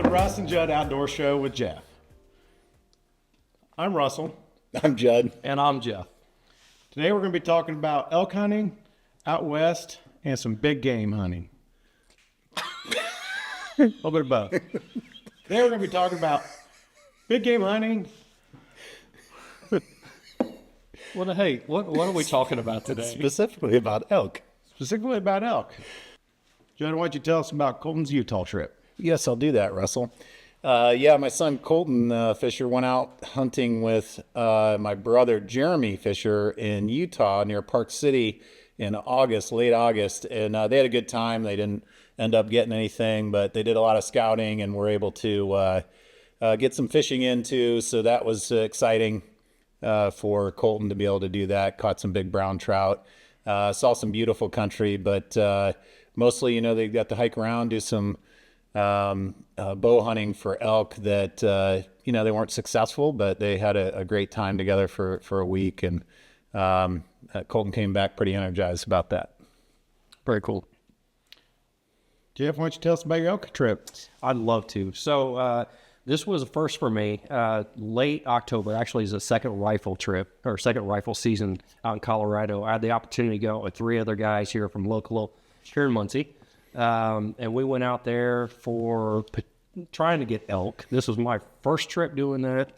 the Russ and Jud Outdoor Show with Jeff. I'm Russell. I'm Jud. And I'm Jeff. Today we're going to be talking about elk hunting out west and some big game hunting. A little bit of both. Today we're going to be talking about big game hunting. Well, hey, what are we talking about today? Specifically about elk. Specifically about elk. Jud, why don't you tell us about Colton's Utah trip? Yes, I'll do that, Russell. My son Colton Fisher went out hunting with my brother Jeremy Fisher in Utah near Park City in August, late August, and they had a good time. They didn't end up getting anything, but they did a lot of scouting and were able to get some fishing in too. So that was exciting for Colton to be able to do that. Caught some big brown trout. Saw some beautiful country, but mostly, they got to hike around, do some bow hunting for elk that, they weren't successful, but they had a great time together for a week. And Colton came back pretty energized about that. Very cool. Jeff, why don't you tell us about your elk trip? I'd love to. So this was a first for me. Late October, actually, is a second rifle trip or second rifle season out in Colorado. I had the opportunity to go with 3 other guys here from local here in Muncie. And we went out there for trying to get elk. This was my first trip doing that.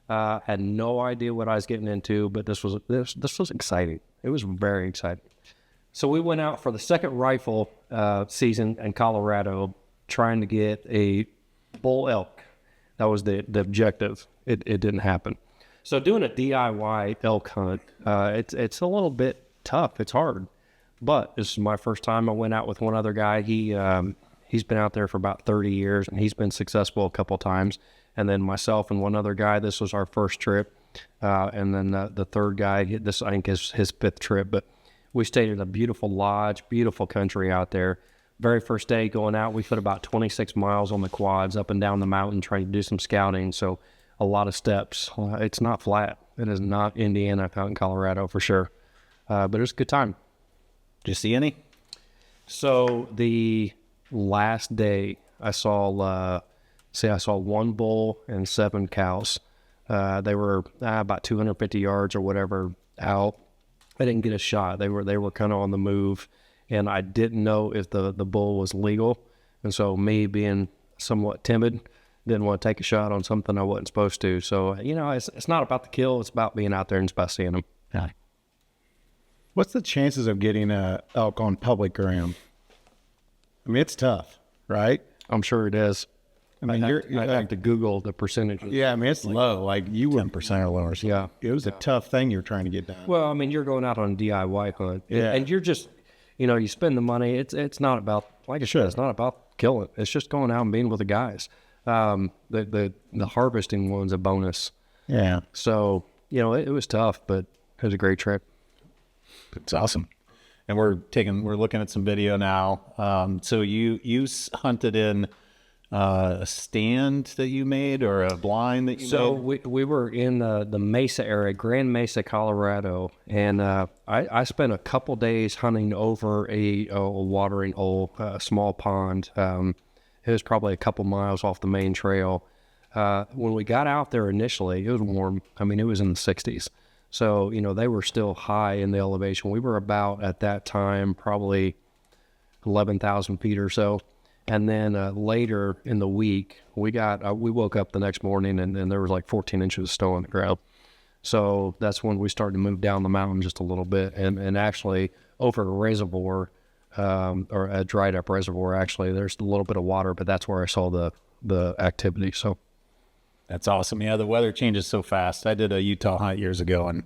Had no idea what I was getting into, but this was exciting. It was very exciting. So we went out for the second rifle season in Colorado, trying to get a bull elk. That was the objective. It didn't happen. So doing a DIY elk hunt, it's a little bit tough. It's hard. But this is my first time. I went out with one other guy. He's been out there for about 30 years, and he's been successful a couple times. And then myself and one other guy, this was our first trip. And then the third guy, this I think is his 5th trip. But we stayed at a beautiful lodge, beautiful country out there. Very first day going out, we put about 26 miles on the quads up and down the mountain trying to do some scouting. So a lot of steps. It's not flat. It is not Indiana out in Colorado for sure. But it was a good time. Did you see any? So the last day I saw, I saw 1 bull and 7 cows. They were about 250 yards or whatever out. I didn't get a shot. They were kind of on the move, and I didn't know if the bull was legal. And so me being somewhat timid, didn't want to take a shot on something I wasn't supposed to. So, it's not about the kill. It's about being out there and it's about seeing them. Yeah. What's the chances of getting a elk on public ground? I mean, it's tough, right? I'm sure it is. I mean, I have to Google the percentages. Yeah, I mean, it's low. Like you were 10% or lower. Yeah. It was a tough thing you're trying to get done. Well, I mean, you're going out on a DIY hunt. Yeah. And you're just, you spend the money. It's not about, like I said, it's not about killing. It's just going out and being with the guys. The harvesting one's a bonus. Yeah. So, it was tough, but it was a great trip. It's awesome. And we're looking at some video now. So you hunted in a stand that you made or a blind that you made? So we were in the Mesa area, Grand Mesa, Colorado, and I spent a couple days hunting over a watering hole, a small pond. It was probably a couple miles off the main trail. When we got out there initially, it was warm. I mean, it was in the 60s. So, they were still high in the elevation. We were about, at that time, probably 11,000 feet or so. And then later in the week, we woke up the next morning and there was like 14 inches of snow on the ground. So that's when we started to move down the mountain just a little bit. And actually over a reservoir, or a dried up reservoir, actually, there's a little bit of water, but that's where I saw the activity. So. That's awesome. Yeah, the weather changes so fast. I did a Utah hunt years ago, and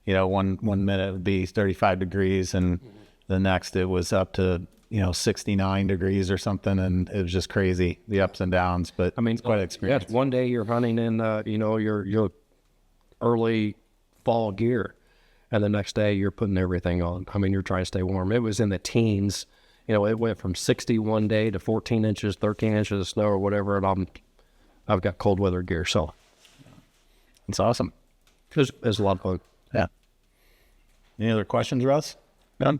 one minute it would be 35 degrees, and the next it was up to 69 degrees or something, and it was just crazy, the ups and downs. But I mean, it's quite an experience. Yeah, one day you're hunting in your early fall gear, and the next day you're putting everything on. I mean, you're trying to stay warm. It was in the teens. It went from 60 one day to 14 inches, 13 inches of snow or whatever, and I've got cold weather gear, so it's awesome. It was a lot of fun. Yeah. Any other questions, Russ? None.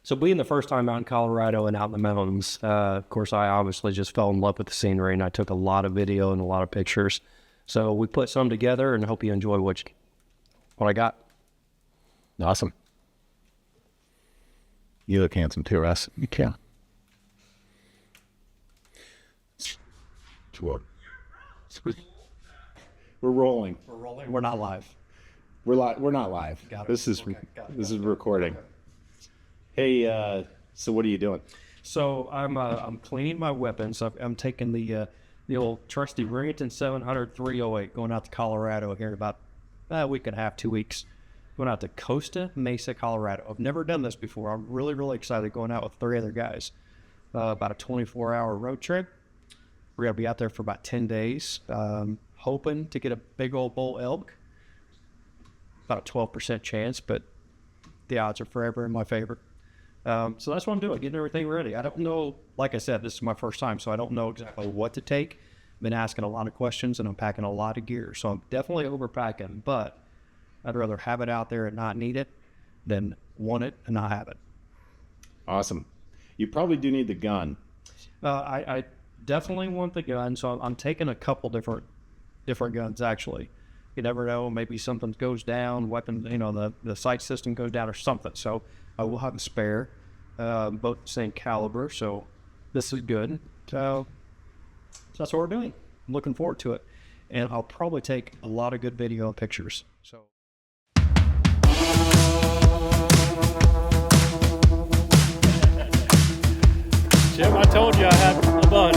So being the first time out in Colorado and out in the mountains, of course, I obviously just fell in love with the scenery, and I took a lot of video and a lot of pictures. So we put some together, and I hope you enjoy what I got. Awesome. You look handsome too, Russ. You can. We're rolling. We're rolling. We're not live. We're not live. Got it. This is Okay, got it. this is recording. Hey, so what are you doing? So I'm cleaning my weapons. I'm taking the old trusty Remington 700 308 going out to Colorado here in about a week and a half, 2 weeks. Going out to Costa Mesa, Colorado. I've never done this before. I'm really, really excited going out with 3 other guys. About a 24-hour road trip. We're going to be out there for about 10 days. Hoping to get a big old bull elk. About a 12% chance, but the odds are forever in my favor. So that's what I'm doing, getting everything ready. I don't know, like I said, this is my first time, so I don't know exactly what to take. I've been asking a lot of questions, and I'm packing a lot of gear. So I'm definitely overpacking, but I'd rather have it out there and not need it than want it and not have it. Awesome. You probably do need the gun. I definitely want the gun, so I'm taking a couple different guns, actually. You never know, maybe something goes down, the sight system goes down or something. So I will have a spare, both the same caliber, so this is good. So that's what we're doing. I'm looking forward to it. And I'll probably take a lot of good video and pictures. So. Jim, I told you I had a bunch.